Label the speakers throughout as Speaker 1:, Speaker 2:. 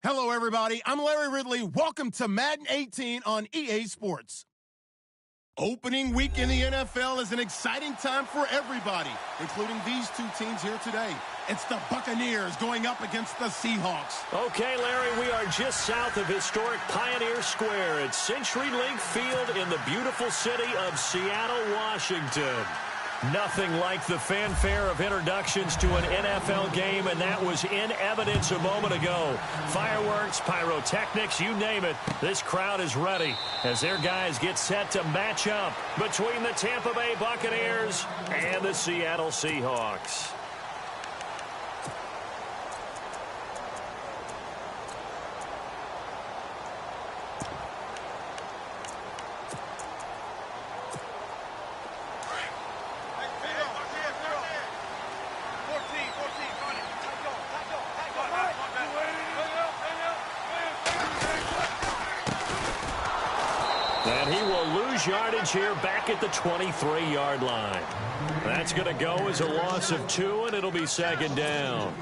Speaker 1: Hello, everybody. I'm Larry Ridley. Welcome to Madden 18 on EA Sports. Opening week in the NFL is an exciting time for everybody, including these two teams here today. It's the Buccaneers going up against the Seahawks.
Speaker 2: Okay, Larry, we are just south of historic Pioneer Square at CenturyLink Field in the beautiful city of Seattle, Washington. Nothing like the fanfare of introductions to an NFL game, and that was in evidence a moment ago. Fireworks, pyrotechnics, you name it. This crowd is ready as their guys get set to match up between the Tampa Bay Buccaneers and the Seattle Seahawks. And he will lose yardage here back at the 23-yard line. That's going to go as a loss of 2, and it'll be second down.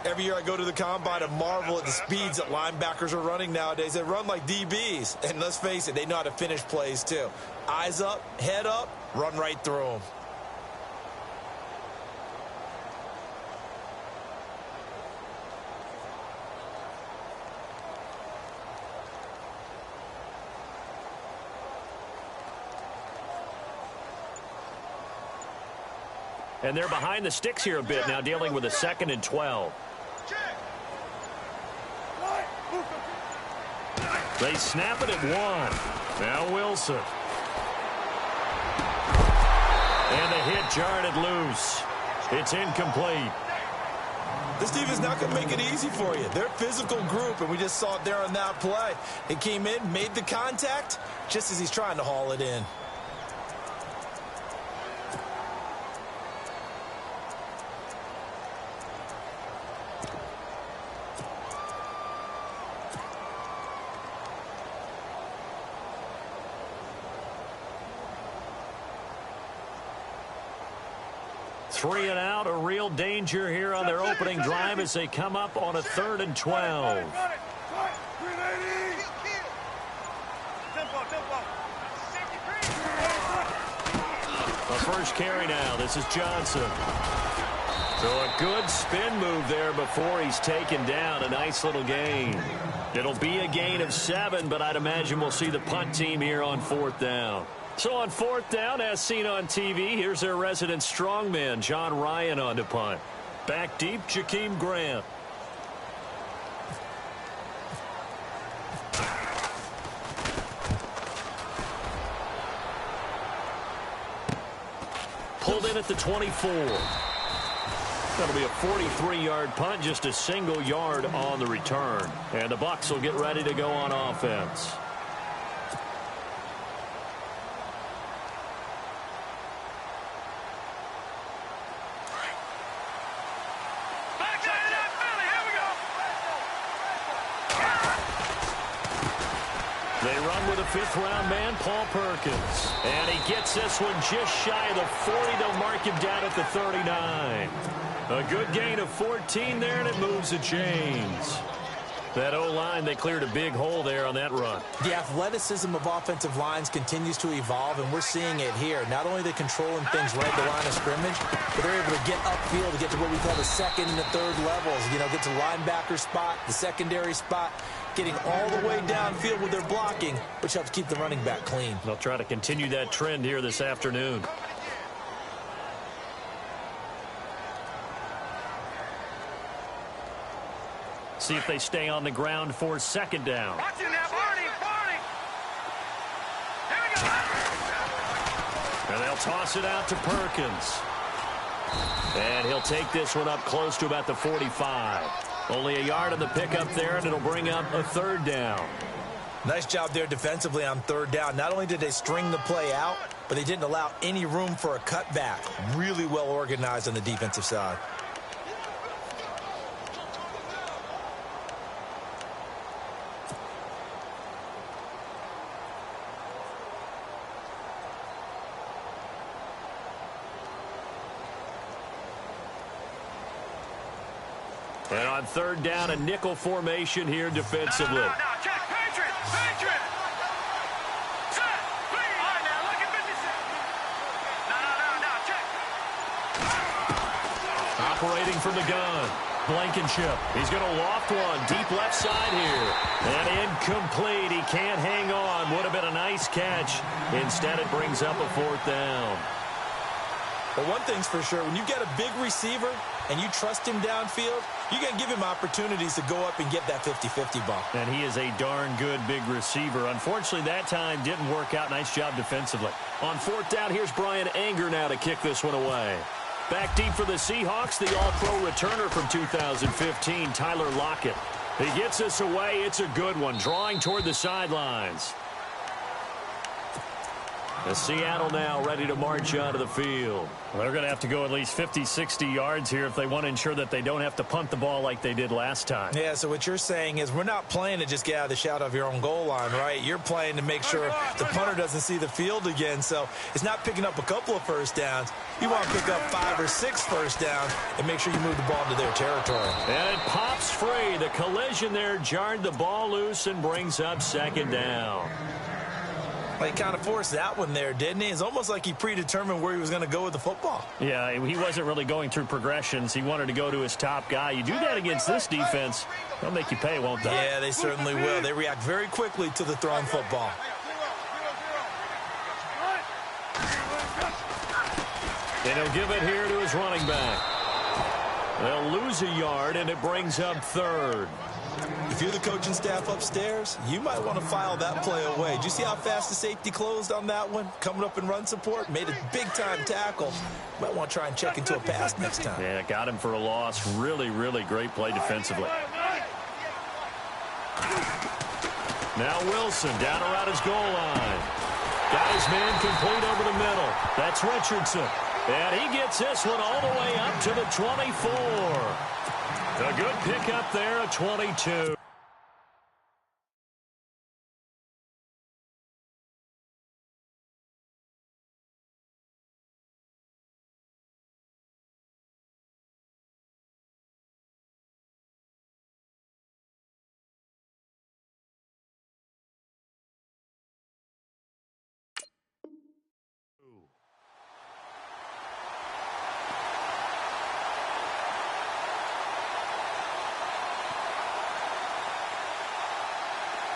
Speaker 3: Every year I go to the combine and marvel at the speeds that linebackers are running nowadays. They run like DBs. And let's face it, they know how to finish plays too. Eyes up, head up, run right through them.
Speaker 2: And they're behind the sticks here a bit now, dealing with a 2nd and 12. They snap it at 1. Now Wilson. And the hit jarred it loose. It's incomplete.
Speaker 3: This defense not going to make it easy for you. They're a physical group, and we just saw it there on that play. It came in, made the contact, just as he's trying to haul it in.
Speaker 2: Three and out, a real danger here on their opening drive as they come up on a 3rd and 12. A first carry now. This is Johnson. So a good spin move there before he's taken down. A nice little gain. It'll be a gain of 7, but I'd imagine we'll see the punt team here on 4th down. So on 4th down, as seen on TV, here's their resident strongman, John Ryan, on to punt. Back deep, Jakeem Grant. Pulled in at the 24. That'll be a 43-yard punt, just a single yard on the return. And the Bucs will get ready to go on offense. They run with a 5th-round man, Paul Perkins. And he gets this one just shy of the 40. They'll mark him down at the 39. A good gain of 14 there, and it moves the chains. That O-line, they cleared a big hole there on that run.
Speaker 3: The athleticism of offensive lines continues to evolve, and we're seeing it here. Not only are they controlling things right at the line of scrimmage, but they're able to get upfield to get to what we call the 2nd and the 3rd levels. You know, get to linebacker spot, the secondary spot, getting all the way downfield with their blocking, which helps keep the running back clean.
Speaker 2: They'll try to continue that trend here this afternoon. See if they stay on the ground for 2nd down. And they'll toss it out to Perkins. And he'll take this one up close to about the 45. Only a yard on the pickup there, and it'll bring up a 3rd down.
Speaker 3: Nice job there defensively on 3rd down. Not only did they string the play out, but they didn't allow any room for a cutback. Really well organized on the defensive side.
Speaker 2: And on third down, a nickel formation here defensively.
Speaker 4: No, check. Patriot. Set. Please. All right, now, look at business. No, check.
Speaker 2: Operating from the gun. Blankenship. He's going to loft one. Deep left side here. And incomplete. He can't hang on. Would have been a nice catch. Instead, it brings up a fourth down.
Speaker 3: Well, one thing's for sure. When you get a big receiver and you trust him downfield, you're going to give him opportunities to go up and get that 50-50 ball.
Speaker 2: And he is a darn good big receiver. Unfortunately, that time didn't work out. Nice job defensively. On fourth down, here's Brian Anger now to kick this one away. Back deep for the Seahawks, the all-pro returner from 2015, Tyler Lockett. He gets us away. It's a good one, drawing toward the sidelines. The Seattle now ready to march onto the field. Well, they're going to have to go at least 50, 60 yards here if they want to ensure that they don't have to punt the ball like they did last time.
Speaker 3: Yeah, so what you're saying is we're not playing to just get out of the shadow of your own goal line, right? You're playing to make sure the punter doesn't see the field again. So it's not picking up a couple of first downs. You want to pick up 5 or 6 first downs and make sure you move the ball into their territory.
Speaker 2: And it pops free. The collision there jarred the ball loose and brings up second down.
Speaker 3: Well, he kind of forced that one there, didn't he? It's almost like he predetermined where he was going to go with the football.
Speaker 2: Yeah, he wasn't really going through progressions. He wanted to go to his top guy. You do that against this defense, they'll make you pay, won't they?
Speaker 3: Yeah, they certainly will. They react very quickly to the thrown football.
Speaker 2: And he'll give it here to his running back. They'll lose a yard, and it brings up third.
Speaker 3: If you're the coaching staff upstairs, you might want to file that play away. Did you see how fast the safety closed on that one? Coming up in run support, made a big-time tackle. Might want to try and check into a pass next time.
Speaker 2: Yeah, got him for a loss. Really, really great play defensively. Now Wilson down around his goal line. Got his man complete over the middle. That's Richardson. And he gets this one all the way up to the 24. A good pickup there at 22.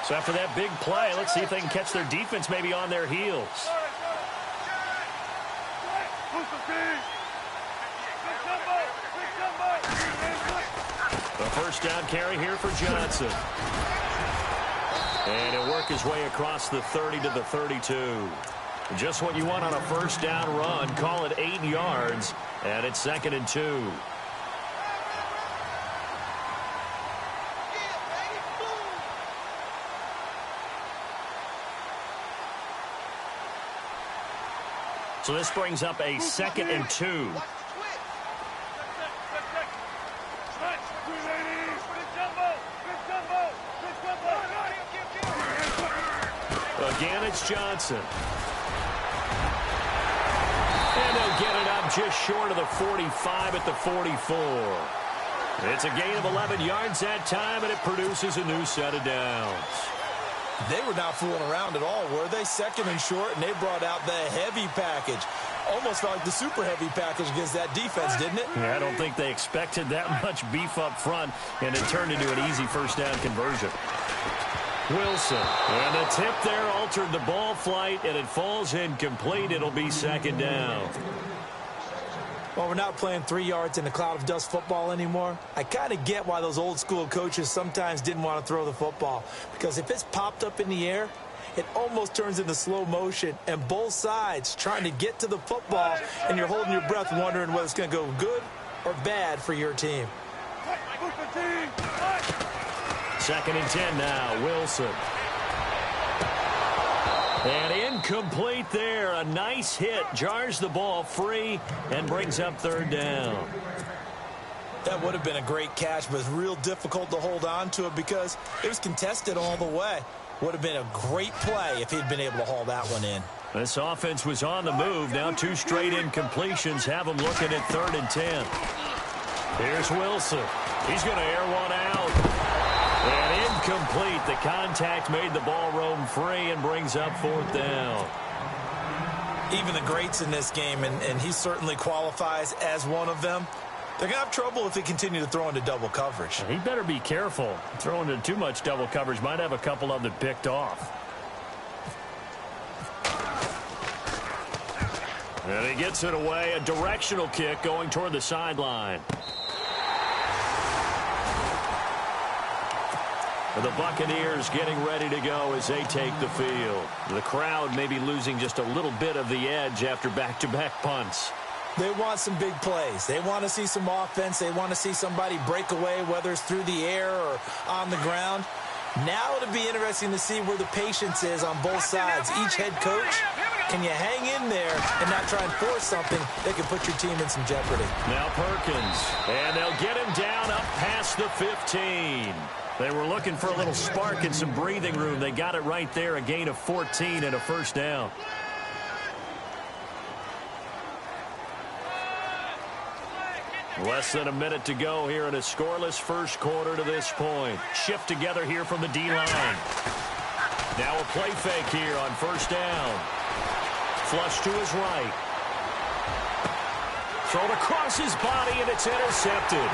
Speaker 2: So after that big play, let's see if they can catch their defense maybe on their heels. The first down carry here for Johnson. And he'll work his way across the 30 to the 32. Just what you want on a first down run. Call it 8 yards, and it's 2nd and 2. So this brings up a 2nd and 2. Again, it's Johnson. And they'll get it up just short of the 45 at the 44. It's a gain of 11 yards that time, and it produces a new set of downs.
Speaker 3: They were not fooling around at all, were they? 2nd and short, and they brought out the heavy package. Almost felt like the super heavy package against that defense, didn't it?
Speaker 2: Yeah, I don't think they expected that much beef up front, and it turned into an easy first down conversion. Wilson, and the tip there altered the ball flight, and it falls incomplete. It'll be 2nd down.
Speaker 3: Well, we're not playing 3 yards in a cloud of dust football anymore. I kind of get why those old school coaches sometimes didn't want to throw the football. Because if it's popped up in the air, it almost turns into slow motion. And both sides trying to get to the football, and you're holding your breath wondering whether it's going to go good or bad for your team.
Speaker 2: 2nd and 10 now, Wilson. And incomplete there. A nice hit. Jars the ball free and brings up 3rd down.
Speaker 3: That would have been a great catch, but it's real difficult to hold on to it because it was contested all the way. Would have been a great play if he'd been able to haul that one in.
Speaker 2: This offense was on the move. Now 2 straight incompletions have them looking at 3rd and 10. Here's Wilson. He's going to air one out. And incomplete. The contact made the ball roam free and brings up 4th down.
Speaker 3: Even the greats in this game, and he certainly qualifies as one of them, they're going to have trouble if they continue to throw into double coverage.
Speaker 2: He better be careful. Throwing into too much double coverage might have a couple of them picked off. And he gets it away. A directional kick going toward the sideline. The Buccaneers getting ready to go as they take the field. The crowd may be losing just a little bit of the edge after back-to-back punts.
Speaker 3: They want some big plays. They want to see some offense. They want to see somebody break away, whether it's through the air or on the ground. Now it'll be interesting to see where the patience is on both sides. Each head coach, can you hang in there and not try and force something that can put your team in some jeopardy?
Speaker 2: Now Perkins, and they'll get him down up past the 15. They were looking for a little spark and some breathing room. They got it right there, a gain of 14 and a 1st down. Less than a minute to go here in a scoreless first quarter to this point. Shift together here from the D-line. Now a play fake here on 1st down. Flush to his right. Thrown across his body, and it's intercepted.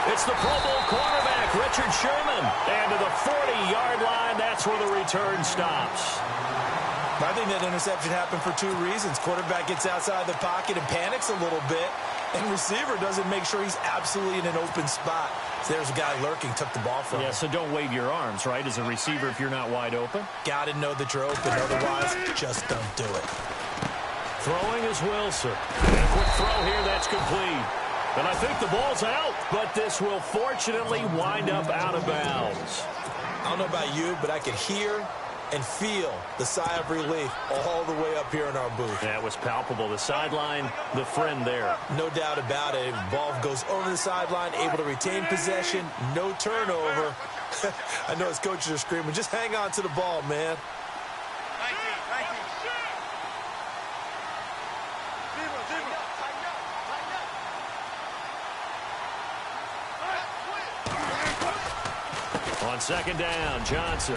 Speaker 2: It's the Pro Bowl cornerback, Richard Sherman. And to the 40-yard line, that's where the return stops.
Speaker 3: I think that interception happened for 2 reasons. Quarterback gets outside the pocket and panics a little bit, and receiver doesn't make sure he's absolutely in an open spot. So there's a guy lurking, took the ball from him.
Speaker 2: Yeah, so don't wave your arms, right, as a receiver if you're not wide open.
Speaker 3: Got to know that you're open. Otherwise, just don't do it.
Speaker 2: Throwing is Wilson. And a quick throw here, that's complete. And I think the ball's out, but this will fortunately wind up out of bounds.
Speaker 3: I don't know about you, but I could hear and feel the sigh of relief all the way up here in our booth.
Speaker 2: That was palpable. The sideline, the friend there.
Speaker 3: No doubt about it. Ball goes over the sideline, able to retain possession, no turnover. I know his coaches are screaming, just hang on to the ball, man.
Speaker 2: On 2nd down, Johnson.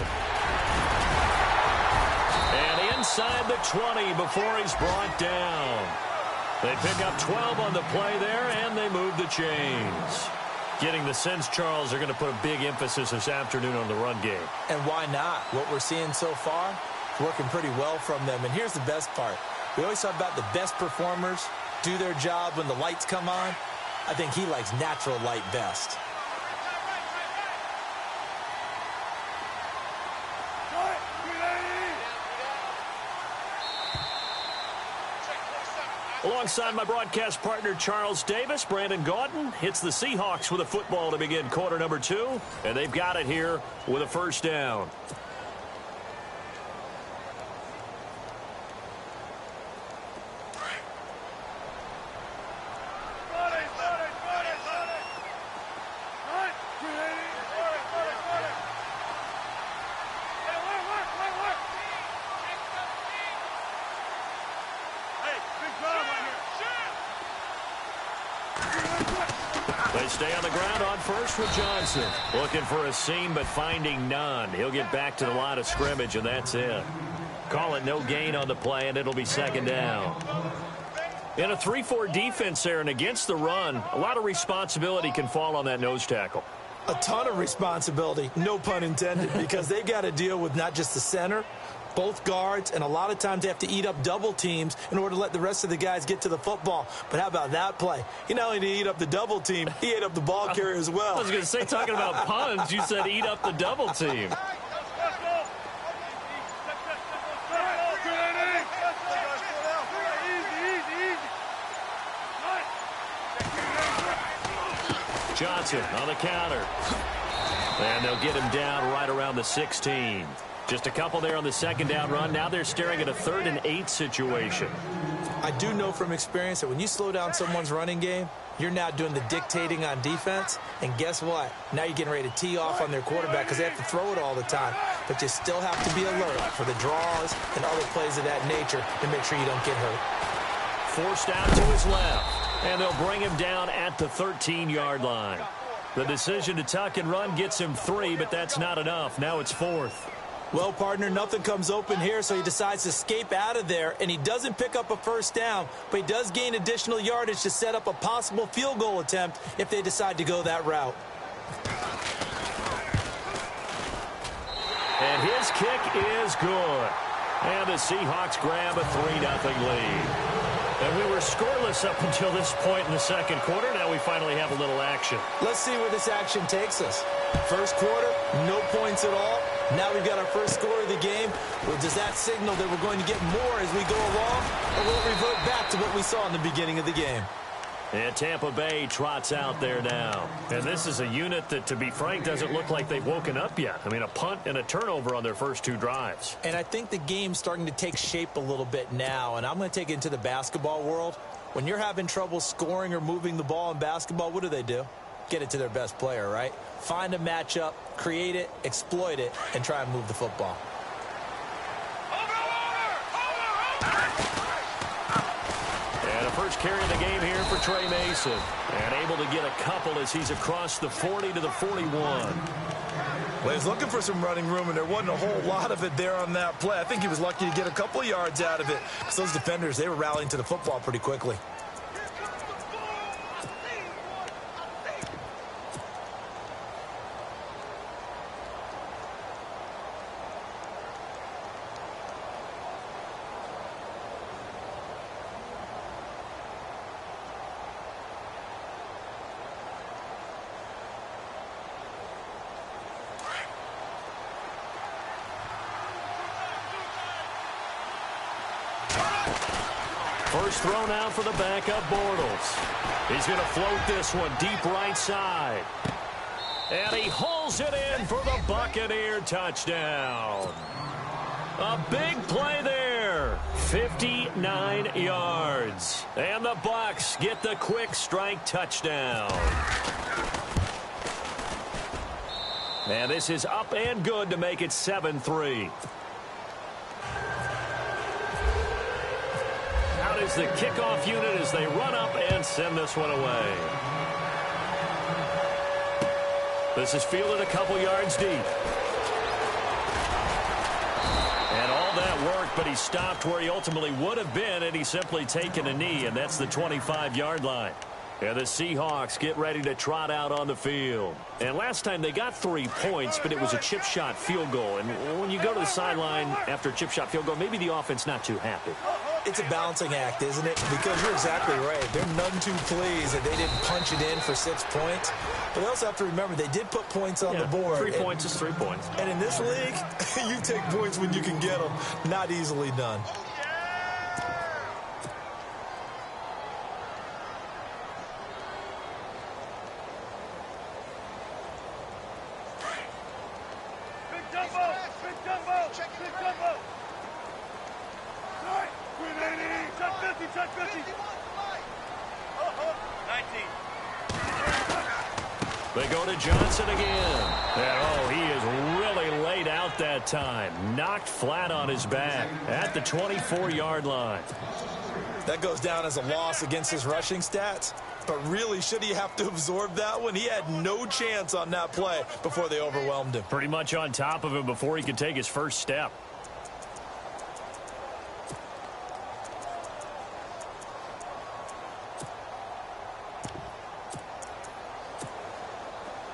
Speaker 2: And inside the 20 before he's brought down. They pick up 12 on the play there, and they move the chains. Getting the sense, Charles, they're going to put a big emphasis this afternoon on the run game.
Speaker 3: And why not? What we're seeing so far, working pretty well from them. And here's the best part. We always talk about the best performers do their job when the lights come on. I think he likes natural light best.
Speaker 2: Alongside my broadcast partner, Charles Davis, Brandon Gaudin hits the Seahawks with a football to begin quarter number 2, and they've got it here with a 1st down. They stay on the ground on 1st with Johnson. Looking for a seam, but finding none. He'll get back to the line of scrimmage, and that's it. Call it no gain on the play, and it'll be 2nd down. In a 3-4 defense there and against the run, a lot of responsibility can fall on that nose tackle.
Speaker 3: A ton of responsibility, no pun intended, because they've got to deal with not just the center, both guards, and a lot of times they have to eat up double teams in order to let the rest of the guys get to the football. But how about that play? He not only did he eat up the double team, he ate up the ball carrier as well.
Speaker 2: I was going to say, talking about puns, you said eat up the double team. Johnson on the counter. And they'll get him down right around the 16. Just a couple there on the 2nd down run. Now they're staring at a 3rd and 8 situation.
Speaker 3: I do know from experience that when you slow down someone's running game, you're now doing the dictating on defense. And guess what? Now you're getting ready to tee off on their quarterback because they have to throw it all the time. But you still have to be alert for the draws and other plays of that nature to make sure you don't get hurt.
Speaker 2: Forced out to his left. And they'll bring him down at the 13-yard line. The decision to tuck and run gets him 3, but that's not enough. Now it's 4th.
Speaker 3: Well, partner, nothing comes open here, so he decides to escape out of there, and he doesn't pick up a first down, but he does gain additional yardage to set up a possible field goal attempt if they decide to go that route.
Speaker 2: And his kick is good. And the Seahawks grab a 3-0 lead. And we were scoreless up until this point in the second quarter. Now we finally have a little action.
Speaker 3: Let's see where this action takes us. First quarter, no points at all. Now we've got our first score of the game. Well, does that signal that we're going to get more as we go along? Or will it revert back to what we saw in the beginning of the game?
Speaker 2: And Tampa Bay trots out there now. And this is a unit that, to be frank, doesn't look like they've woken up yet. I mean, a punt and a turnover on their first 2 drives.
Speaker 3: And I think the game's starting to take shape a little bit now. And I'm going to take it into the basketball world. When you're having trouble scoring or moving the ball in basketball, what do? Get it to their best player, right? Find a matchup, create it, exploit it, and try and move the football.
Speaker 2: And a first carry of the game here for Trey Mason. And able to get a couple as he's across the 40 to the 41.
Speaker 5: Well, he's looking for some running room, and there wasn't a whole lot of it there on that play. I think he was lucky to get a couple of yards out of it, because those defenders, they were rallying to the football pretty quickly.
Speaker 2: First throw now for the backup Bortles. He's going to float this one deep right side. And he hauls it in for the Buccaneer touchdown. A big play there. 59 yards. And the Bucs get the quick strike touchdown. And this is up and good to make it 7-3. Out is the kickoff unit as they run up and send this one away. This is fielded a couple yards deep. And all that work, but he stopped where he ultimately would have been had he simply taken a knee, and that's the 25-yard line. And the Seahawks get ready to trot out on the field. And last time they got 3 points, but it was a chip shot field goal. And when you go to the sideline after a chip shot field goal, maybe the offense not too happy.
Speaker 3: It's a balancing act, isn't it? Because you're exactly right. They're none too pleased that they didn't punch it in for 6 points. But they also have to remember they did put points on the board.
Speaker 2: 3 points is 3 points.
Speaker 3: And in this league, you take points when you can get them. Not easily done.
Speaker 2: They go to Johnson again. And, he is really laid out that time. Knocked flat on his back at the 24-yard line.
Speaker 3: That goes down as a loss against his rushing stats. But really, should he have to absorb that one? He had no chance on that play before they overwhelmed him.
Speaker 2: Pretty much on top of him before he could take his first step.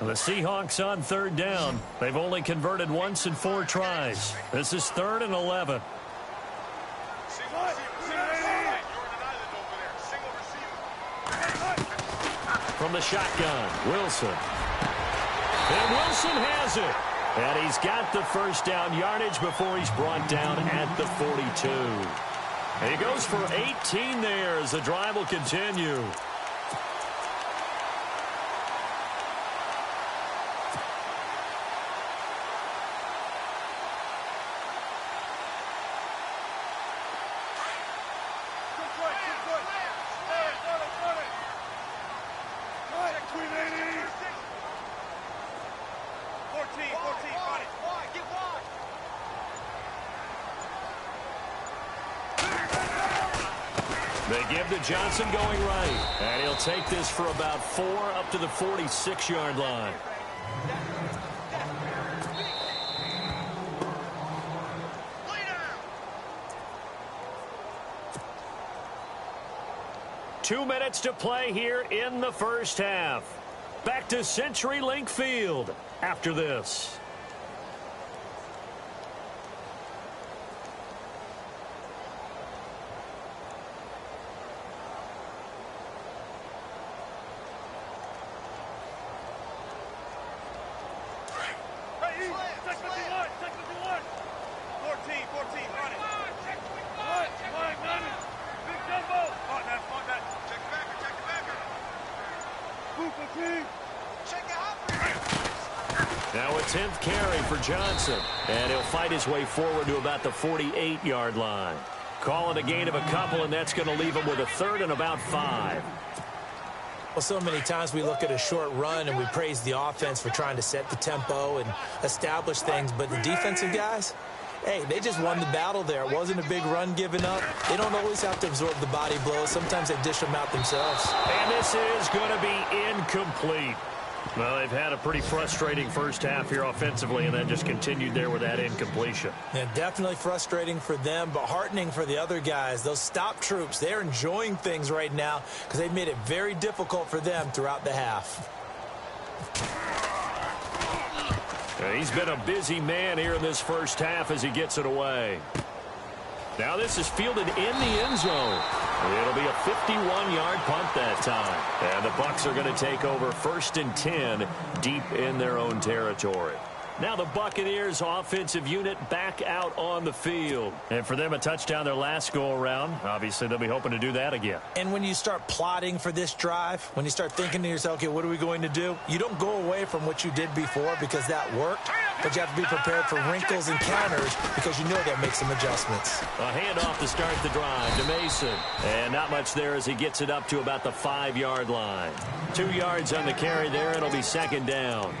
Speaker 2: The Seahawks on 3rd down. They've only converted once in 4 tries. This is 3rd and 11. From the shotgun, Wilson. And Wilson has it. And he's got the first down yardage before he's brought down at the 42. And he goes for 18 there as the drive will continue. They give to Johnson going right. And he'll take this for about 4 up to the 46-yard line. Two minutes to play here in the first half. Back to CenturyLink Field after this. Now a 10th carry for Johnson, and he'll fight his way forward to about the 48-yard line. Call it a gain of a couple, and that's going to leave him with a third and about 5.
Speaker 3: Well, so many times we look at a short run and we praise the offense for trying to set the tempo and establish things, but the defensive guys, hey, they just won the battle there. It wasn't a big run given up. They don't always have to absorb the body blows. Sometimes they dish them out themselves.
Speaker 2: And this is going to be incomplete. Well, they've had a pretty frustrating first half here offensively, and that just continued there with that incompletion.
Speaker 3: Yeah, definitely frustrating for them, but heartening for the other guys. Those stop troops, they're enjoying things right now because they've made it very difficult for them throughout the half.
Speaker 2: He's been a busy man here in this first half as he gets it away. Now this is fielded in the end zone. It'll be a 51-yard punt that time. And the Bucs are going to take over 1st and 10 deep in their own territory. Now the Buccaneers offensive unit back out on the field. And for them, a touchdown their last go-around. Obviously, they'll be hoping to do that again.
Speaker 3: And when you start plotting for this drive, when you start thinking to yourself, okay, what are we going to do? You don't go away from what you did before because that worked. But you have to be prepared for wrinkles and counters because you know they'll make some adjustments.
Speaker 2: A handoff to start the drive to Mason. And not much there as he gets it up to about the 5-yard line. 2 yards on the carry there. It'll be 2nd down.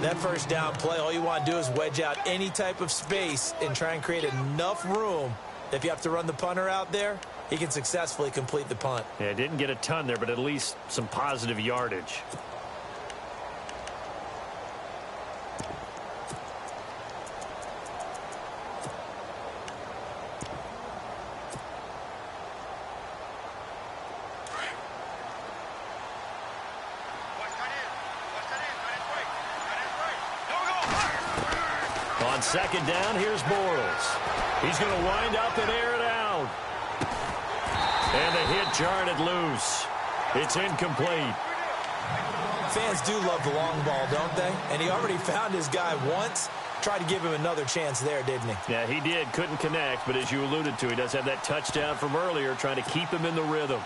Speaker 3: That first down play, all you want to do is wedge out any type of space and try and create enough room that if you have to run the punter out there, he can successfully complete the punt.
Speaker 2: Yeah, didn't get a ton there, but at least some positive yardage. On 2nd down, here's Bortles. He's going to wind up and air it out. And the hit jarred it loose. It's incomplete.
Speaker 3: Fans do love the long ball, don't they? And he already found his guy once. Tried to give him another chance there, didn't he?
Speaker 2: Yeah, he did. Couldn't connect, but as you alluded to, he does have that touchdown from earlier, trying to keep him in the rhythm.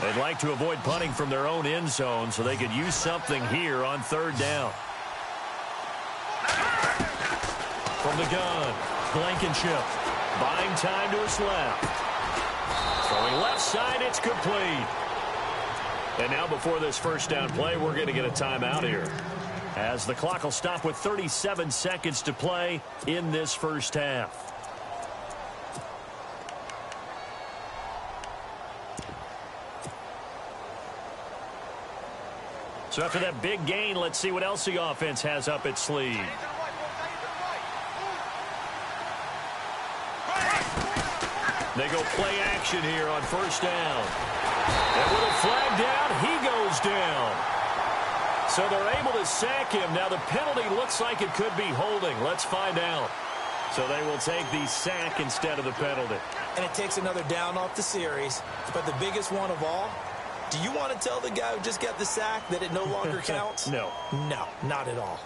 Speaker 2: They'd like to avoid punting from their own end zone so they could use something here on 3rd down. From the gun, Blankenship buying time to his left. Throwing left side, it's complete. And now before this first down play, we're going to get a timeout here, as the clock will stop with 37 seconds to play in this first half. So after that big gain, let's see what else the offense has up its sleeve. They go play action here on 1st down. And with a flag down, he goes down. So they're able to sack him. Now the penalty looks like it could be holding. Let's find out. So they will take the sack instead of the penalty.
Speaker 3: And it takes another down off the series. But the biggest one of all, do you want to tell the guy who just got the sack that it no longer counts?
Speaker 2: No.
Speaker 3: No, not at all.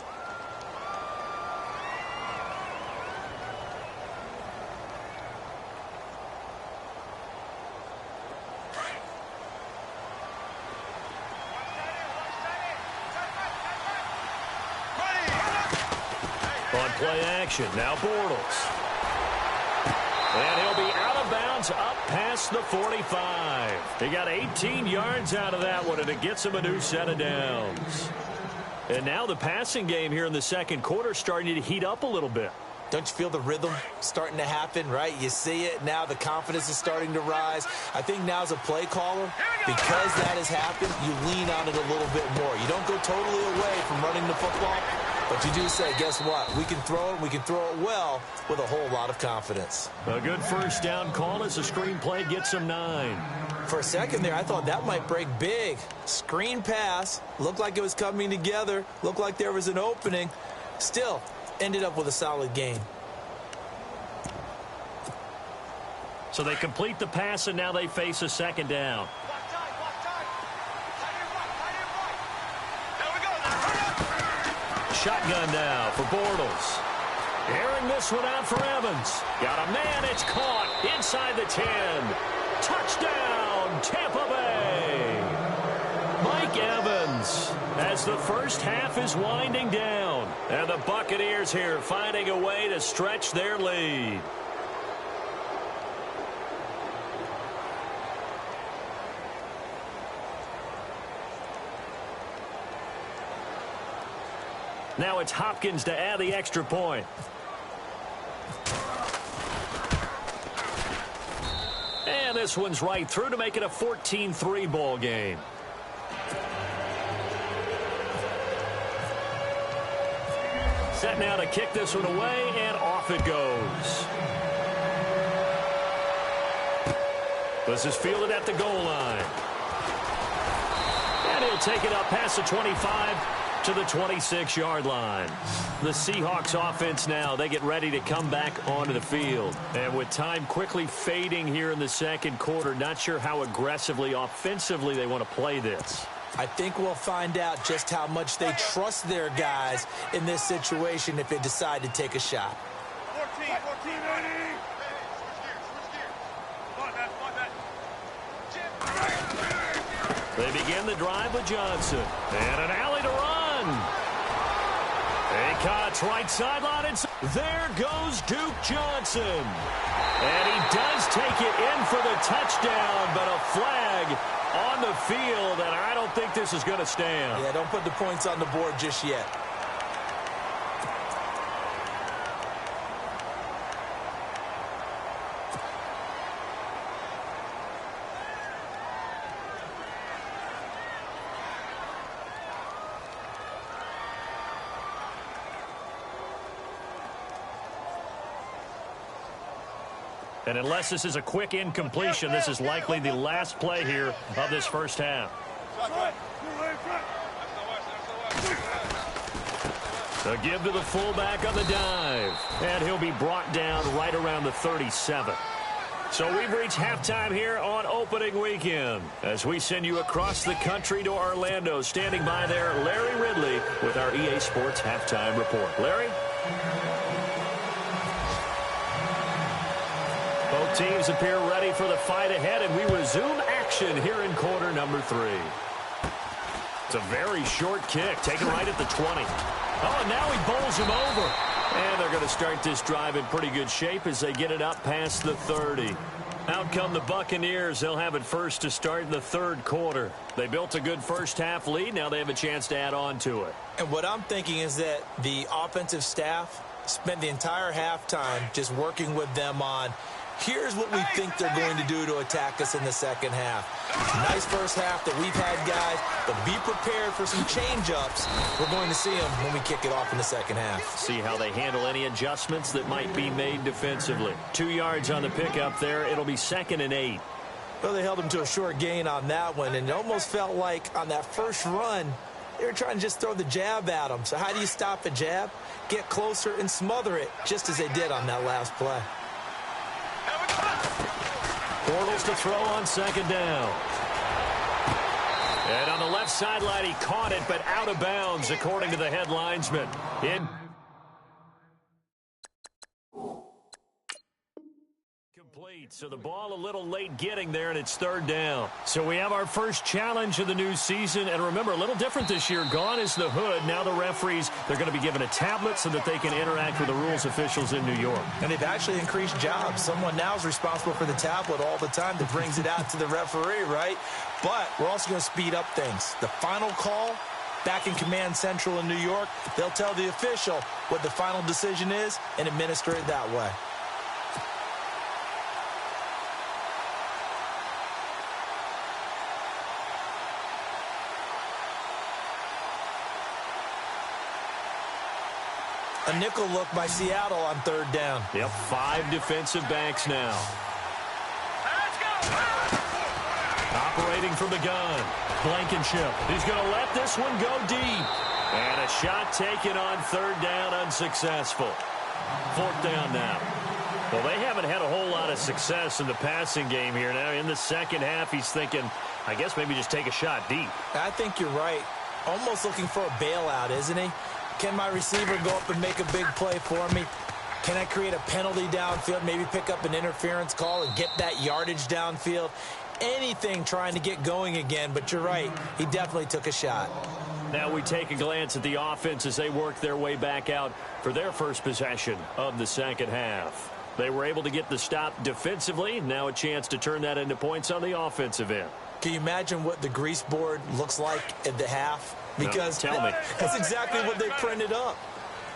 Speaker 3: On
Speaker 2: play action, now Bortles. And he'll be out of bounds Hopkins up past the 45. He got 18 yards out of that one, and it gets him a new set of downs. And now the passing game here in the second quarter starting to heat up a little bit.
Speaker 3: Don't you feel the rhythm starting to happen, right? You see it. Now the confidence is starting to rise. I think now as a play caller, because that has happened, you lean on it a little bit more. You don't go totally away from running the football, but you do say, guess what? We can throw it. We can throw it well with a whole lot of confidence.
Speaker 2: A good first down call as the screen play gets him 9.
Speaker 3: For a second there, I thought that might break big. Screen pass. Looked like it was coming together. Looked like there was an opening. Still, ended up with a solid gain.
Speaker 2: So they complete the pass, and now they face a second down. Shotgun now for Bortles. Airing this one out for Evans. Got a man. It's caught inside the 10. Touchdown, Tampa Bay. Mike Evans as the first half is winding down. And the Buccaneers here finding a way to stretch their lead. Now it's Hopkins to add the extra point. And this one's right through to make it a 14-3 ball game. Set now to kick this one away, and off it goes. This is fielded at the goal line. And he'll take it up past the 25 to the 26-yard line. The Seahawks offense now, they get ready to come back onto the field. And with time quickly fading here in the second quarter, not sure how aggressively, offensively they want to play this.
Speaker 3: I think we'll find out just how much they trust their guys in this situation if they decide to take a shot.
Speaker 4: 14, 14,
Speaker 2: They begin the drive with Johnson. And an alley to run. Cuts right sideline. And there goes Duke Johnson. And he does take it in for the touchdown, but a flag on the field, and I don't think this is going to stand.
Speaker 3: Yeah, don't put the points on the board just yet.
Speaker 2: And unless this is a quick incompletion, this is likely the last play here of this first half. A give to the fullback on the dive. And he'll be brought down right around the 37. So we've reached halftime here on opening weekend. As we send you across the country to Orlando, standing by there, Larry Ridley with our EA Sports Halftime Report. Larry? Both teams appear ready for the fight ahead, and we resume action here in quarter number 3. It's a very short kick, taken right at the 20. Oh, and now he bowls him over. And they're going to start this drive in pretty good shape as they get it up past the 30. Out come the Buccaneers. They'll have it first to start the third quarter. They built a good first half lead. Now they have a chance to add on to it.
Speaker 3: And what I'm thinking is that the offensive staff spent the entire halftime just working with them on, here's what we think they're going to do to attack us in the second half. Nice first half that we've had, guys, but be prepared for some change-ups. We're going to see them when we kick it off in the second half.
Speaker 2: See how they handle any adjustments that might be made defensively. 2 yards on the pickup there. It'll be 2nd and 8.
Speaker 3: Well, they held them to a short gain on that one, and it almost felt like on that first run, they were trying to just throw the jab at them. So how do you stop a jab? Get closer and smother it, just as they did on that last play.
Speaker 2: Bortles to throw on 2nd down. And on the left sideline, he caught it, but out of bounds, according to the head linesman. Incomplete. So the ball a little late getting there, and it's third down. So we have our first challenge of the new season. And remember, a little different this year. Gone is the hood. Now the referees, they're going to be given a tablet so that they can interact with the rules officials in New York.
Speaker 3: And they've actually increased jobs. Someone now is responsible for the tablet all the time that brings it out to the referee, right? But we're also going to speed up things. The final call, back in Command Central in New York, they'll tell the official what the final decision is and administer it that way. A nickel look by Seattle on third down.
Speaker 2: Yep, 5 defensive backs now.
Speaker 4: Let's go!
Speaker 2: Operating from the gun, Blankenship. He's going to let this one go deep. And a shot taken on third down, unsuccessful. Fourth down now. Well, they haven't had a whole lot of success in the passing game here. Now, in the second half, he's thinking, I guess maybe just take a shot deep.
Speaker 3: I think you're right. Almost looking for a bailout, isn't he? Can my receiver go up and make a big play for me? Can I create a penalty downfield, maybe pick up an interference call and get that yardage downfield? Anything trying to get going again, but you're right. He definitely took a shot.
Speaker 2: Now we take a glance at the offense as they work their way back out for their first possession of the second half. They were able to get the stop defensively. Now a chance to turn that into points on the offensive end.
Speaker 3: Can you imagine what the grease board looks like at the half? Because
Speaker 2: no, tell me.
Speaker 3: That's exactly what they printed up.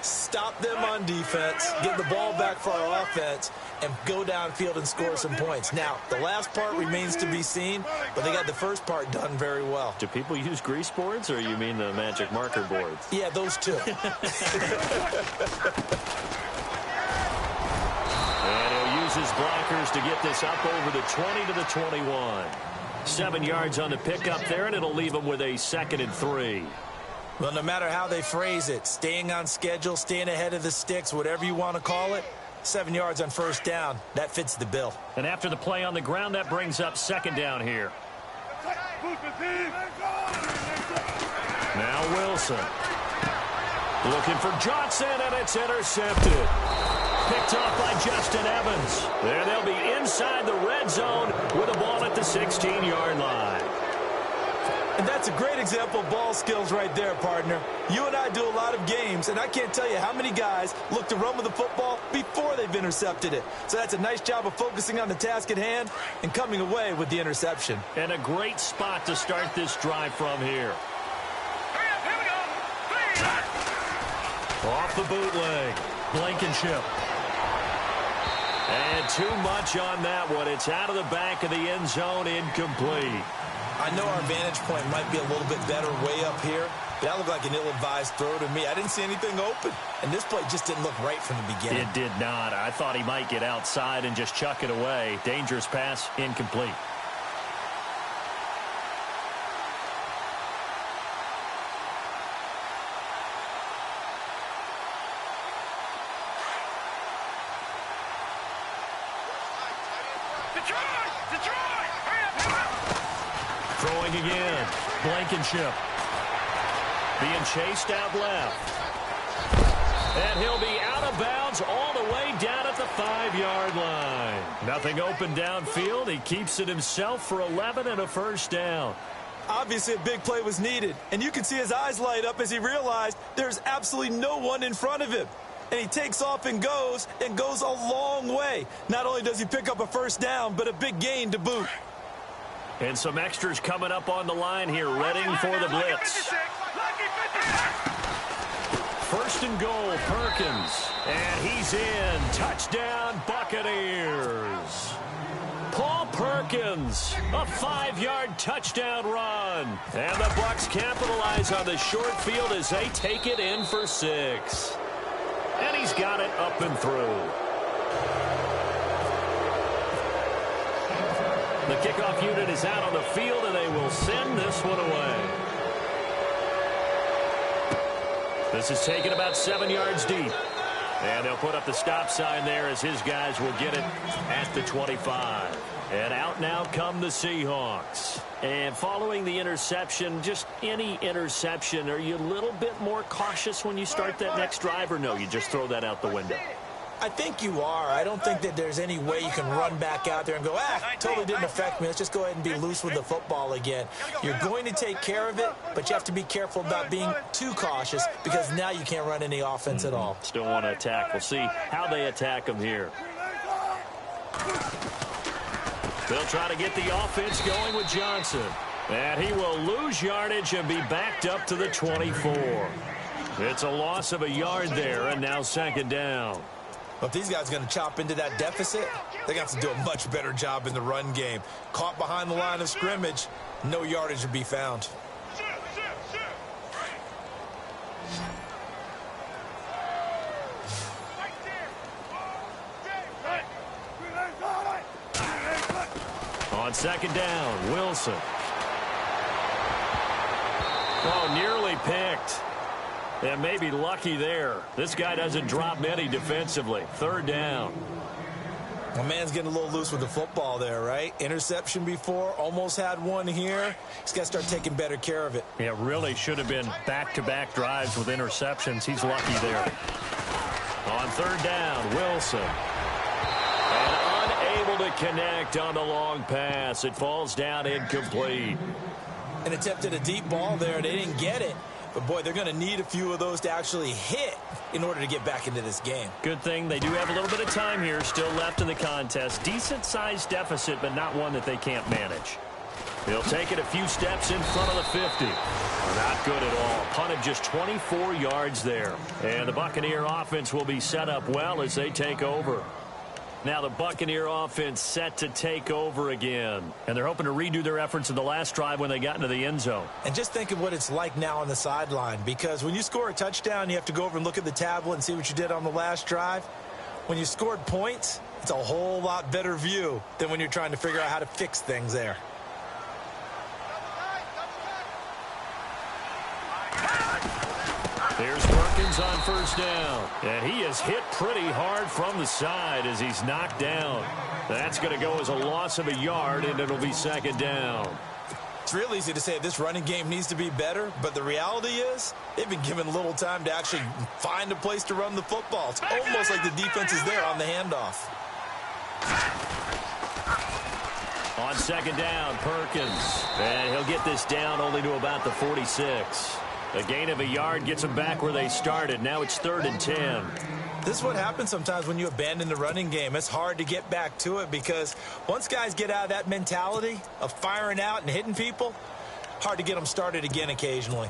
Speaker 3: Stop them on defense, get the ball back for our offense, and go downfield and score some points. Now, the last part remains to be seen, but they got the first part done very well.
Speaker 2: Do people use grease boards, or you mean the magic marker boards?
Speaker 3: Yeah, those two.
Speaker 2: And he'll use his blockers to get this up over the 20 to the 21. 7 yards on the pickup there, and it'll leave him with a 2nd and 3.
Speaker 3: Well, no matter how they phrase it, staying on schedule, staying ahead of the sticks, whatever you want to call it, 7 yards on first down, that fits the bill.
Speaker 2: And after the play on the ground, that brings up 2nd down here. Now Wilson. Looking for Johnson, and it's intercepted. Picked off by Justin Evans. There they'll be inside the red zone with a ball at the 16-yard line.
Speaker 3: And that's a great example of ball skills right there, partner. You and I do a lot of games, and I can't tell you how many guys look to run with the football before they've intercepted it. So that's a nice job of focusing on the task at hand and coming away with the interception.
Speaker 2: And a great spot to start this drive from here.
Speaker 4: Hurry up, here we go!
Speaker 2: Off the bootleg, Blankenship. And too much on that one. It's out of the back of the end zone, incomplete.
Speaker 3: I know our vantage point might be a little bit better way up here, but that looked like an ill-advised throw to me. I didn't see anything open, and this play just didn't look right from the beginning.
Speaker 2: It did not. I thought he might get outside and just chuck it away. Dangerous pass, incomplete. Throwing again, Blankenship. Being chased out left. And he'll be out of bounds all the way down at the 5-yard line. Nothing open downfield. He keeps it himself for 11 and a first down.
Speaker 3: Obviously, a big play was needed, and you can see his eyes light up as he realized there's absolutely no one in front of him. And he takes off and goes a long way. Not only does he pick up a first down, but a big gain to boot.
Speaker 2: And some extras coming up on the line here, readying for the blitz. First and goal, Perkins. And he's in. Touchdown, Buccaneers. Paul Perkins, a 5-yard touchdown run. And the Bucs capitalize on the short field as they take it in for 6. And he's got it up and through. The kickoff unit is out on the field, and they will send this one away. This is taken about 7 yards deep. And they'll put up the stop sign there as his guys will get it at the 25. And out now come the Seahawks. And following the interception, just any interception, are you a little bit more cautious when you start that next drive, or no, you just throw that out the window?
Speaker 3: I think you are. I don't think that there's any way you can run back out there and go, totally didn't affect me. Let's just go ahead and be loose with the football again. You're going to take care of it, but you have to be careful about being too cautious because now you can't run any offense at all.
Speaker 2: Still want to attack. We'll see how they attack them here. They'll try to get the offense going with Johnson. And he will lose yardage and be backed up to the 24. It's a loss of a yard there, and now second down.
Speaker 5: Well, if these guys are going to chop into that deficit, they're going to have to do a much better job in the run game. Caught behind the line of scrimmage, no yardage to be found.
Speaker 2: On second down, Wilson. Oh, nearly picked. And maybe lucky there. This guy doesn't drop many defensively. Third down.
Speaker 5: Well, man's getting a little loose with the football there, right? Interception before, almost had one here. He's got to start taking better care of it.
Speaker 2: Yeah, really should have been back-to-back drives with interceptions. He's lucky there. On third down, Wilson. And unable to connect on the long pass. It falls down incomplete.
Speaker 5: And attempted a deep ball there. They didn't get it. But, boy, they're going to need a few of those to actually hit in order to get back into this game.
Speaker 2: Good thing they do have a little bit of time here still left in the contest. Decent-sized deficit, but not one that they can't manage. He'll take it a few steps in front of the 50. Not good at all. Punted just 24 yards there. And the Buccaneer offense will be set up well as they take over. Now the Buccaneer offense set to take over again. And they're hoping to redo their efforts in the last drive when they got into the end zone.
Speaker 5: And just think of what it's like now on the sideline. Because when you score a touchdown, you have to go over and look at the tablet and see what you did on the last drive. When you scored points, it's a whole lot better view than when you're trying to figure out how to fix things there.
Speaker 2: Here's Perkins on first down. And he is hit pretty hard from the side as he's knocked down. That's going to go as a loss of a yard, and it'll be second down.
Speaker 5: It's real easy to say this running game needs to be better, but the reality is they've been given little time to actually find a place to run the football. It's almost like the defense is there on the handoff.
Speaker 2: On second down, Perkins. And he'll get this down only to about the 46. A gain of a yard gets them back where they started. Now it's 3rd and 10.
Speaker 5: This is what happens sometimes when you abandon the running game. It's hard to get back to it because once guys get out of that mentality of firing out and hitting people, hard to get them started again occasionally.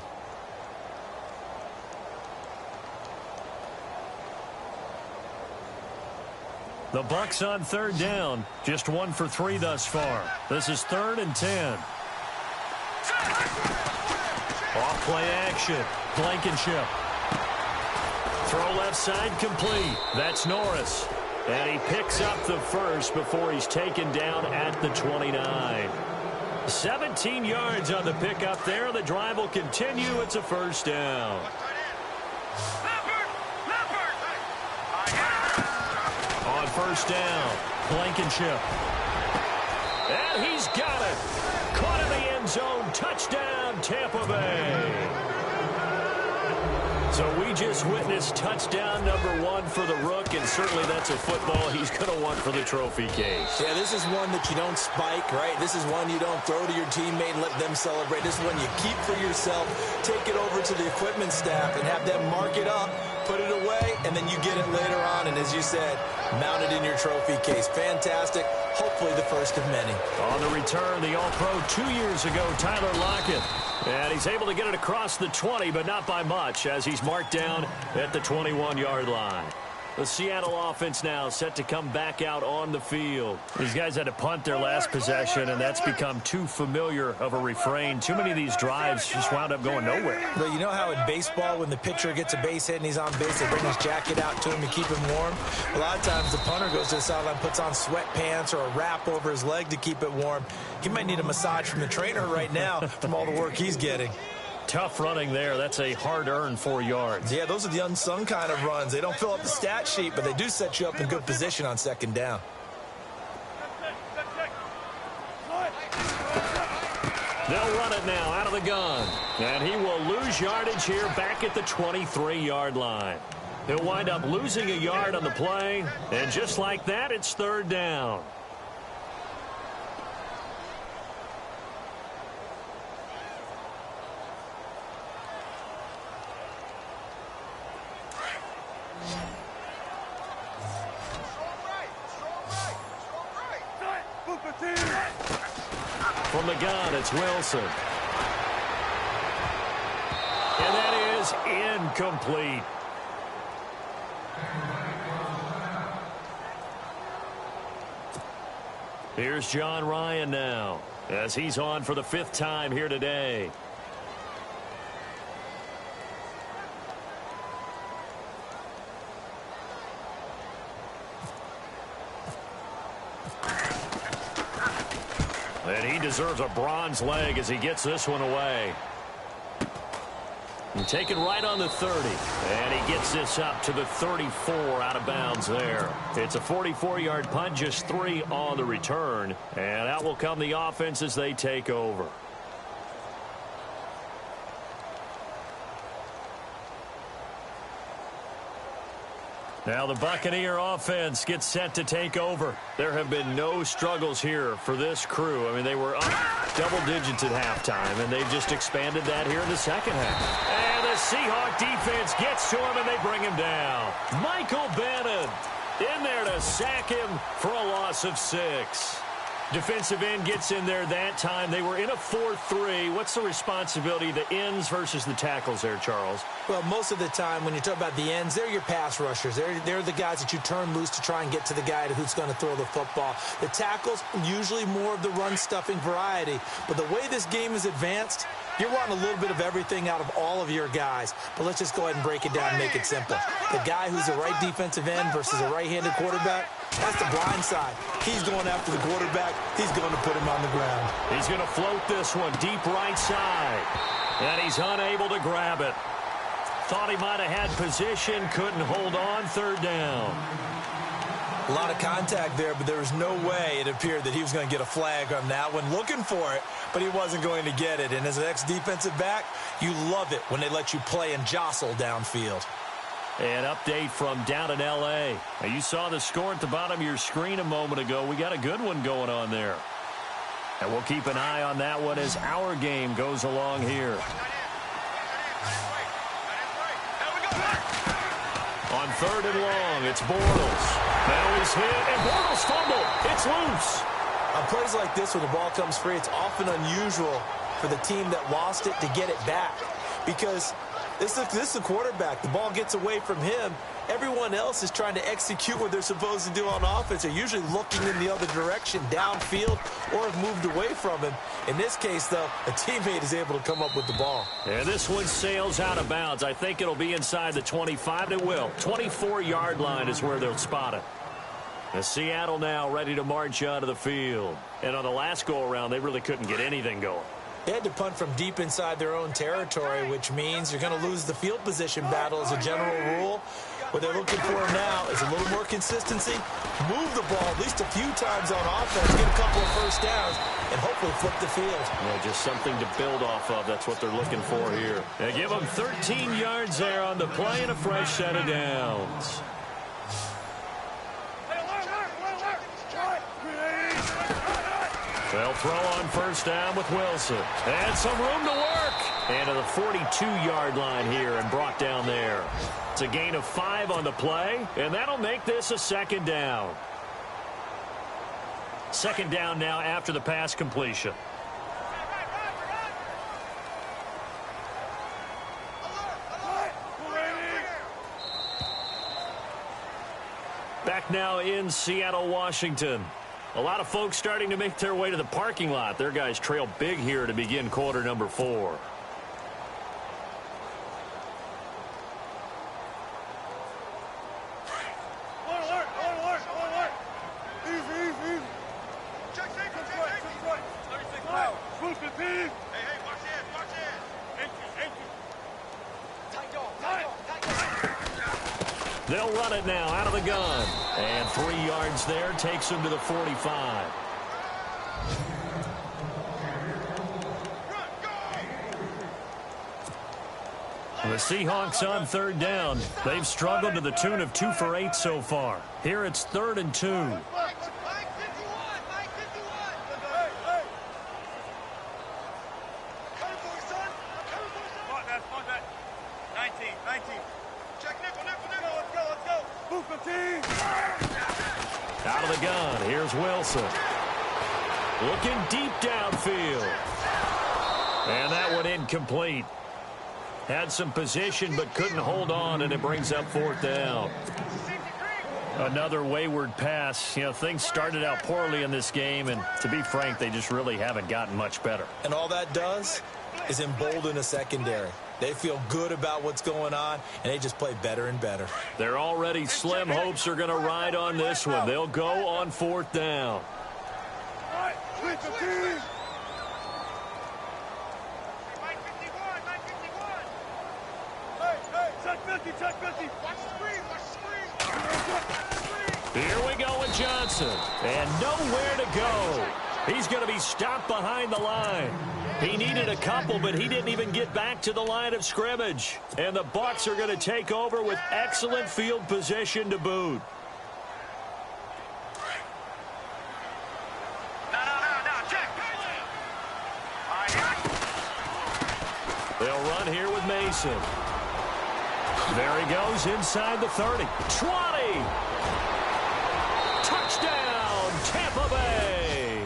Speaker 2: The Bucs on 3rd down. Just 1 for 3 thus far. This is 3rd and 10. Off play action. Blankenship. Throw left side complete. That's Norris. And he picks up the first before he's taken down at the 29. 17 yards on the pickup there. The drive will continue. It's a first down. On first down, Blankenship. And he's got it. Caught in the end zone. Touchdown, Tampa Bay. So we just witnessed touchdown number 1 for the Rook, and certainly that's a football he's going to want for the trophy case.
Speaker 3: Yeah, this is one that you don't spike, right? This is one you don't throw to your teammate and let them celebrate. This is one you keep for yourself, take it over to the equipment staff and have them mark it up, put it away, and then you get it later on. And as you said, mount it in your trophy case. Fantastic. Hopefully the first of many.
Speaker 2: On the return, the All-Pro 2 years ago, Tyler Lockett. And he's able to get it across the 20, but not by much, as he's marked down at the 21-yard line. The Seattle offense now set to come back out on the field. These guys had to punt their last possession, and that's become too familiar of a refrain. Too many of these drives just wound up going nowhere.
Speaker 3: But you know how in baseball, when the pitcher gets a base hit and he's on base, they bring his jacket out to him to keep him warm? A lot of times the punter goes to the sideline, puts on sweatpants or a wrap over his leg to keep it warm. He might need a massage from the trainer right now from all the work he's getting.
Speaker 2: Tough running there. That's a hard-earned 4 yards.
Speaker 5: Yeah, those are the unsung kind of runs. They don't fill up the stat sheet, but they do set you up in good position on second down.
Speaker 2: They'll run it now out of the gun. And he will lose yardage here back at the 23-yard line. He'll wind up losing a yard on the play, and just like that, it's third down. From the gun, it's Wilson. And that is incomplete. Here's John Ryan now, as he's on for the 5th time here today. And he deserves a bronze leg as he gets this one away. And taken right on the 30. And he gets this up to the 34 out of bounds there. It's a 44-yard punt, just 3 on the return. And out will come the offense as they take over. Now the Buccaneer offense gets set to take over. There have been no struggles here for this crew. I mean, they were up double digits at halftime, and they've just expanded that here in the second half. And the Seahawk defense gets to him, and they bring him down. Michael Bannon in there to sack him for a loss of 6. Defensive end gets in there that time. They were in a 4-3. What's the responsibility of the ends versus the tackles there, Charles?
Speaker 3: Well, most of the time when you talk about the ends, they're your pass rushers. They're the guys that you turn loose to try and get to the guy who's going to throw the football. The tackles, usually more of the run-stuffing variety. But the way this game is advanced, you're wanting a little bit of everything out of all of your guys. But let's just go ahead and break it down and make it simple. The guy who's a right defensive end versus a right-handed quarterback, that's the blind side. He's going after the quarterback. He's going to put him on the ground.
Speaker 2: He's going to float this one deep right side. And he's unable to grab it. Thought he might have had position, couldn't hold on, third down.
Speaker 5: A lot of contact there, but there was no way it appeared that he was going to get a flag on that one. Looking for it, but he wasn't going to get it. And as an ex-defensive back, you love it when they let you play and jostle downfield.
Speaker 2: An update from down in L.A. Now, you saw the score at the bottom of your screen a moment ago. We got a good one going on there. And we'll keep an eye on that one as our game goes along here. On 3rd and long, it's Bortles. Now he's hit, and Bortles fumbled. It's loose.
Speaker 3: On plays like this where the ball comes free, it's often unusual for the team that lost it to get it back. Because this is a quarterback. The ball gets away from him. Everyone else is trying to execute what they're supposed to do on offense. They're usually looking in the other direction, downfield, or have moved away from him. In this case, though, a teammate is able to come up with the ball.
Speaker 2: And this one sails out of bounds. I think it'll be inside the 25. It will. 24-yard line is where they'll spot it. And Seattle now ready to march out of the field. And on the last go-around, they really couldn't get anything going.
Speaker 3: They had to punt from deep inside their own territory, which means you're going to lose the field position battle as a general rule. What they're looking for now is a little more consistency, move the ball at least a few times on offense, get a couple of first downs, and hopefully flip the field.
Speaker 2: Yeah, just something to build off of. That's what they're looking for here. They give them 13 yards there on the play and a fresh set of downs. They'll throw on first down with Wilson. And some room to work. And to the 42-yard line here and brought down there. It's a gain of 5 on the play, and that'll make this a 2nd down. 2nd down now after the pass completion. Back now in Seattle, Washington. A lot of folks starting to make their way to the parking lot. Their guys trail big here to begin quarter number 4. They'll run it now out of the gun. And 3 yards there takes them to the 45. The Seahawks on third down. They've struggled to the tune of 2 for 8 so far. Here it's 3rd and 2. Out of the gun, here's Wilson. Looking deep downfield. And that one incomplete. Had some position but couldn't hold on, and it brings up 4th down. Another wayward pass. You know, things started out poorly in this game, and to be frank, they just really haven't gotten much better.
Speaker 3: And all that does is embolden a secondary. They feel good about what's going on, and they just play better and better.
Speaker 2: They're already slim hopes are going to ride on this one. They'll go on 4th down. Here we go with Johnson. And nowhere to go. He's going to be stopped behind the line. He needed a couple, but he didn't even get back to the line of scrimmage. And the Bucs are going to take over with excellent field position to boot. They'll run here with Mason. There he goes inside the 30. 20. Touchdown, Tampa Bay.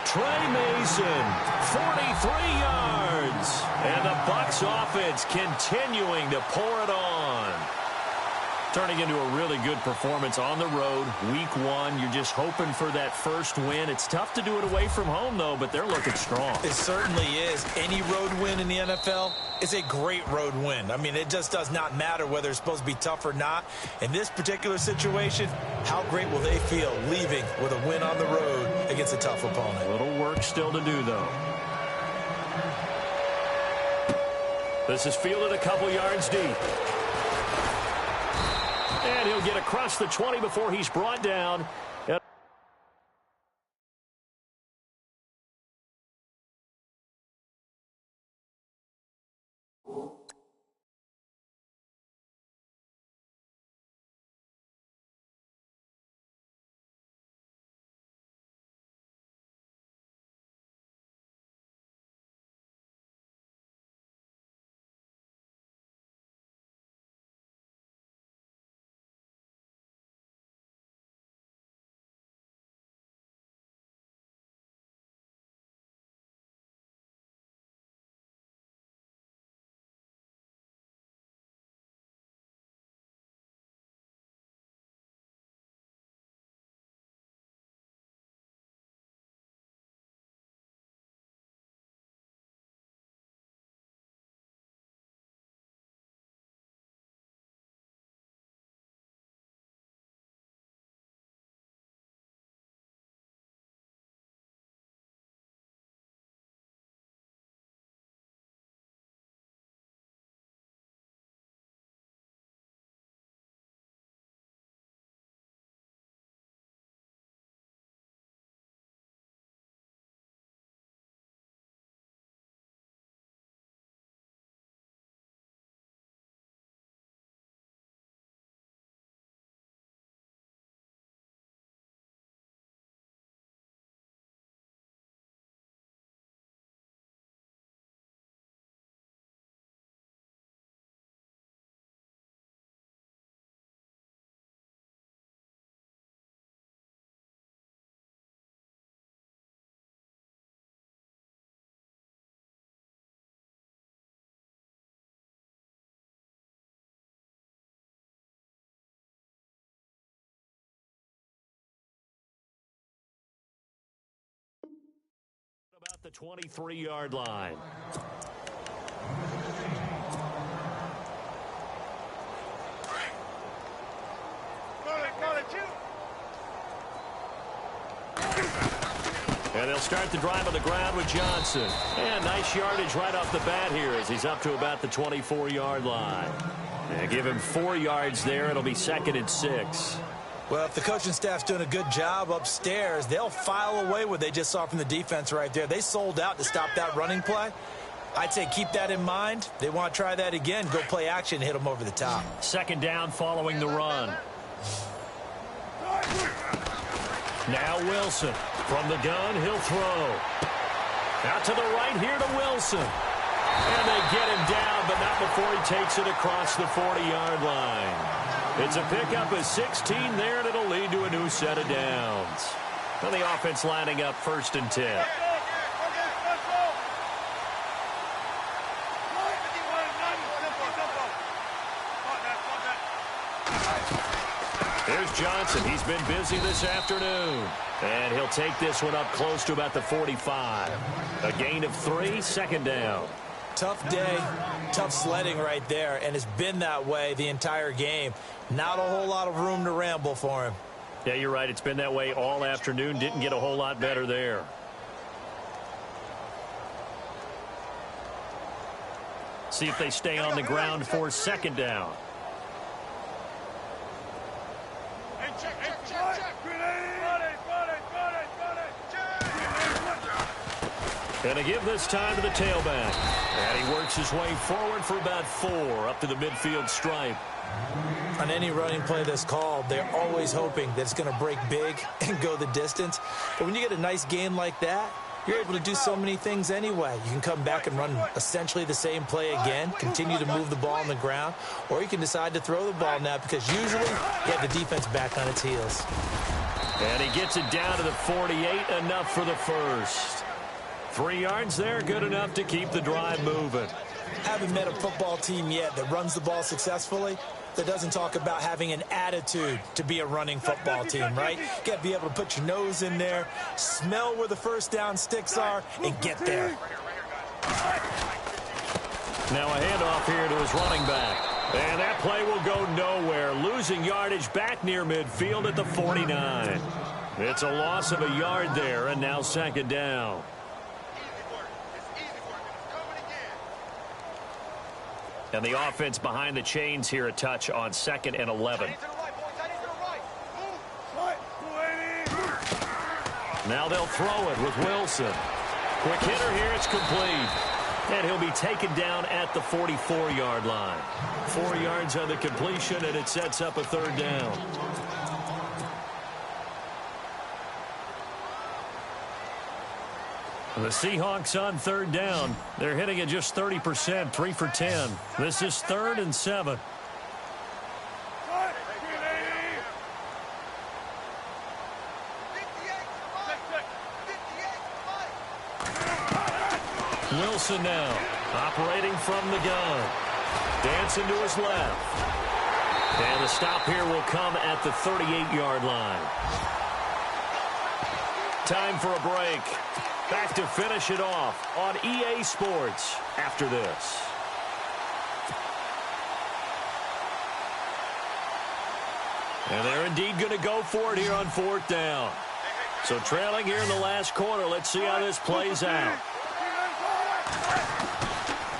Speaker 2: Trey Mason, 43 yards. And the Bucs offense continuing to pour it on. Turning into a really good performance on the road. Week 1, you're just hoping for that first win. It's tough to do it away from home, though, but they're looking strong.
Speaker 3: It certainly is. Any road win in the NFL is a great road win. I mean, it just does not matter whether it's supposed to be tough or not. In this particular situation, how great will they feel leaving with a win on the road against a tough opponent?
Speaker 2: A little work still to do, though. This is fielded a couple yards deep. And he'll get across the 20 before he's brought down. About the 23-yard line. And they'll start the drive on the ground with Johnson. And nice yardage right off the bat here as he's up to about the 24-yard line. And give him 4 yards there. It'll be 2nd and 6.
Speaker 3: Well, if the coaching staff's doing a good job upstairs, they'll file away what they just saw from the defense right there. They sold out to stop that running play.
Speaker 5: I'd say keep that in mind. They want to try that again. Go play action, hit them over the top.
Speaker 2: Second down following the run. Now Wilson. From the gun, he'll throw. Out to the right here to Wilson. And they get him down, but not before he takes it across the 40-yard line. It's a pickup of 16 there, and it'll lead to a new set of downs. And the offense lining up 1st and 10. Here's Johnson. He's been busy this afternoon. And he'll take this one up close to about the 45. A gain of 3, 2nd down.
Speaker 5: Tough day, tough sledding right there, and it's been that way the entire game. Not a whole lot of room to ramble for him.
Speaker 2: Yeah, you're right. It's been that way all afternoon. Didn't get a whole lot better there. See if they stay on the ground for 2nd down. And to give this time to the tailback. And he works his way forward for about 4 up to the midfield stripe.
Speaker 5: On any running play that's called, they're always hoping that it's going to break big and go the distance. But when you get a nice gain like that, you're able to do so many things anyway. You can come back and run essentially the same play again, continue to move the ball on the ground, or you can decide to throw the ball now because usually you have the defense back on its heels.
Speaker 2: And he gets it down to the 48, enough for the first. 3 yards there, good enough to keep the drive moving.
Speaker 5: Haven't met a football team yet that runs the ball successfully that doesn't talk about having an attitude to be a running football team, right? You got to be able to put your nose in there, smell where the first down sticks are, and get there.
Speaker 2: Now a handoff here to his running back. And that play will go nowhere, losing yardage back near midfield at the 49. It's a loss of a yard there, and now 2nd down. And the offense behind the chains here a touch on 2nd and 11. Now they'll throw it with Wilson. Quick hitter here, it's complete. And he'll be taken down at the 44-yard line. 4 yards on the completion, and it sets up a 3rd down. The Seahawks on 3rd down. They're hitting at just 30%, 3 for 10. This is 3rd and 7. Wilson now, operating from the gun. Dancing to his left. And the stop here will come at the 38-yard line. Time for a break. Back to finish it off on EA Sports after this. And they're indeed going to go for it here on 4th down. So trailing here in the last quarter, let's see how this plays out.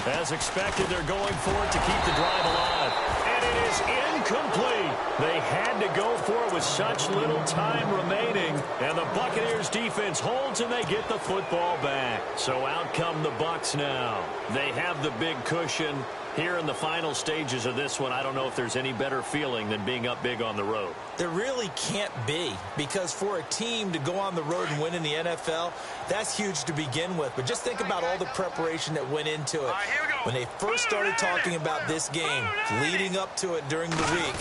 Speaker 2: As expected, they're going for it to keep the drive alive. And it is incomplete. They had to go for it with such little time remaining. And the Buccaneers defense holds and they get the football back. So out come the Bucs now. They have the big cushion. Here in the final stages of this one, I don't know if there's any better feeling than being up big on the road.
Speaker 5: There really can't be, because for a team to go on the road and win in the NFL, that's huge to begin with. But just think about all the preparation that went into it. When they first started talking about this game, leading up to it during the week,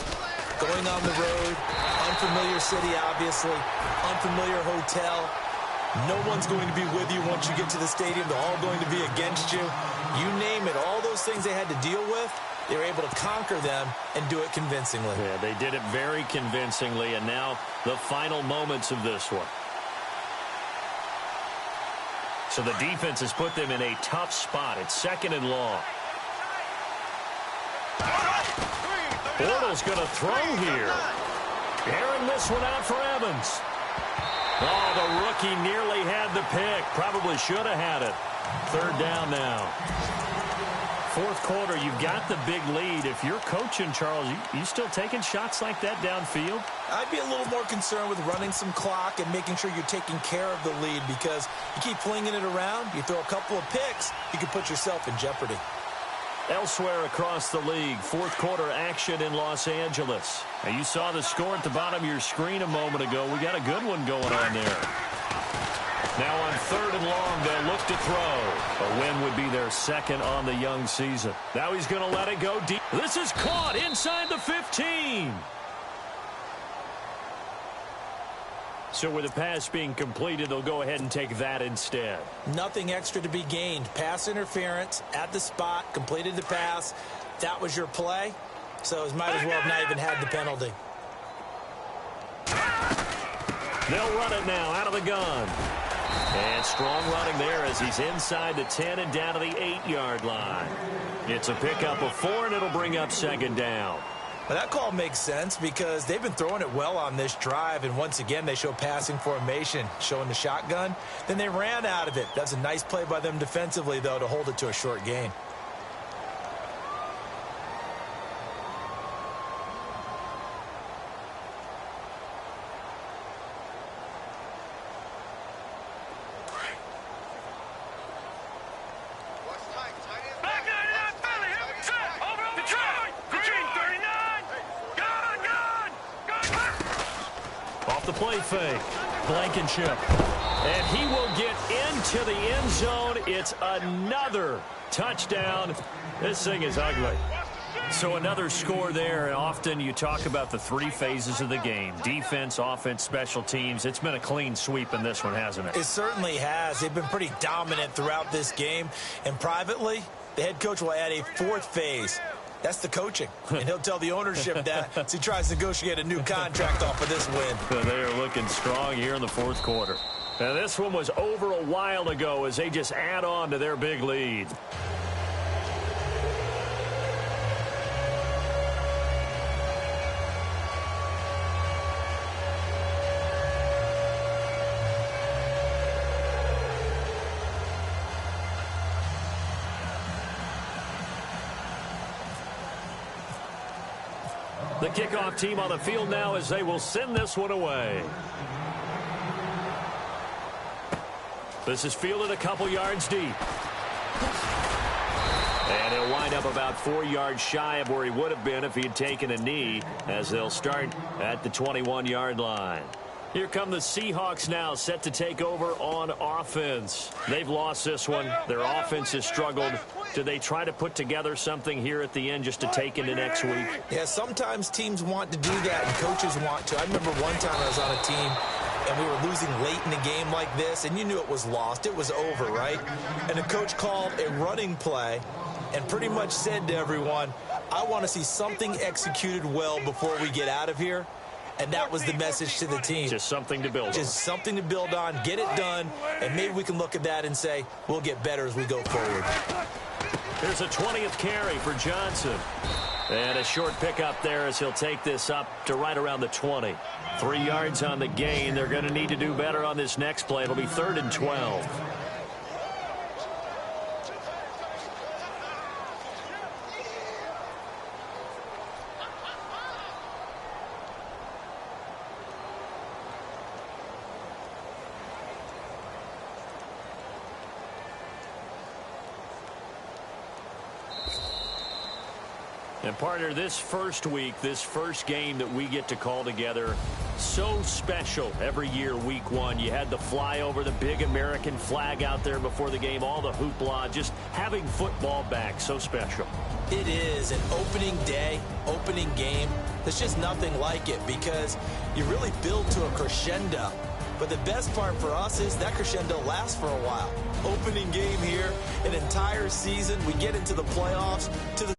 Speaker 5: going on the road, unfamiliar city, obviously, unfamiliar hotel. No one's going to be with you once you get to the stadium. They're all going to be against you. You name it, all those things they had to deal with, they were able to conquer them and do it convincingly.
Speaker 2: Yeah, they did it very convincingly, and now the final moments of this one. So the defense has put them in a tough spot. It's 2nd and long. Bortles going to throw here. Airing this one out for Evans. Oh, the rookie nearly had the pick. Probably should have had it. 3rd down now. fourth quarter, you've got the big lead. If you're coaching, Charles, you still taking shots like that downfield?
Speaker 5: I'd be a little more concerned with running some clock and making sure you're taking care of the lead, because you keep flinging it around, you throw a couple of picks, you can put yourself in jeopardy.
Speaker 2: Elsewhere across the league, fourth quarter action in Los Angeles. Now, you saw the score at the bottom of your screen a moment ago. We got a good one going on there. Now on 3rd and long, they'll look to throw. A win would be their second on the young season. Now he's going to let it go deep. This is caught inside the 15. So with the pass being completed, they'll go ahead and take that instead.
Speaker 5: Nothing extra to be gained. Pass interference at the spot, completed the pass. That was your play, so it might as well have not even had the penalty.
Speaker 2: They'll run it now out of the gun. And strong running there as he's inside the 10 and down to the 8-yard line. It's a pickup of 4, and it'll bring up second down.
Speaker 5: Now that call makes sense because they've been throwing it well on this drive, and once again they show passing formation, showing the shotgun. Then they ran out of it. That's a nice play by them defensively, though, to hold it to a short gain.
Speaker 2: The play fake. Blankenship. And he will get into the end zone. It's another touchdown. This thing is ugly. So another score there. And often you talk about the 3 phases of the game. Defense, offense, special teams. It's been a clean sweep in this one, hasn't it?
Speaker 5: It certainly has. They've been pretty dominant throughout this game. And privately, the head coach will add a 4th phase. That's the coaching. And he'll tell the ownership that as he tries to negotiate a new contract off of this win.
Speaker 2: They are looking strong here in the fourth quarter. Now, this one was over a while ago as they just add on to their big lead. The kickoff team on the field now as they will send this one away. This is fielded a couple yards deep. And he'll wind up about 4 yards shy of where he would have been if he had taken a knee, as they'll start at the 21-yard line. Here come the Seahawks now, set to take over on offense. They've lost this one. Their offense has struggled. Do they try to put together something here at the end just to take into next week?
Speaker 5: Yeah, sometimes teams want to do that and coaches want to. I remember one time I was on a team and we were losing late in a game like this, and you knew it was lost. It was over, right? And the coach called a running play and pretty much said to everyone, I want to see something executed well before we get out of here. And that was the message to the team.
Speaker 2: Just something to build on.
Speaker 5: Just something to build on, get it done, and maybe we can look at that and say, we'll get better as we go forward.
Speaker 2: Here's a 20th carry for Johnson. And a short pickup there as he'll take this up to right around the 20. 3 yards on the gain. They're going to need to do better on this next play. It'll be 3rd and 12. And partner, this first week, this first game that we get to call together, so special every year, week 1. You had the flyover, the big American flag out there before the game, all the hoopla, just having football back, so special.
Speaker 5: It is an opening day, opening game. There's just nothing like it because you really build to a crescendo. But the best part for us is that crescendo lasts for a while. Opening game here, an entire season, we get into the playoffs, to the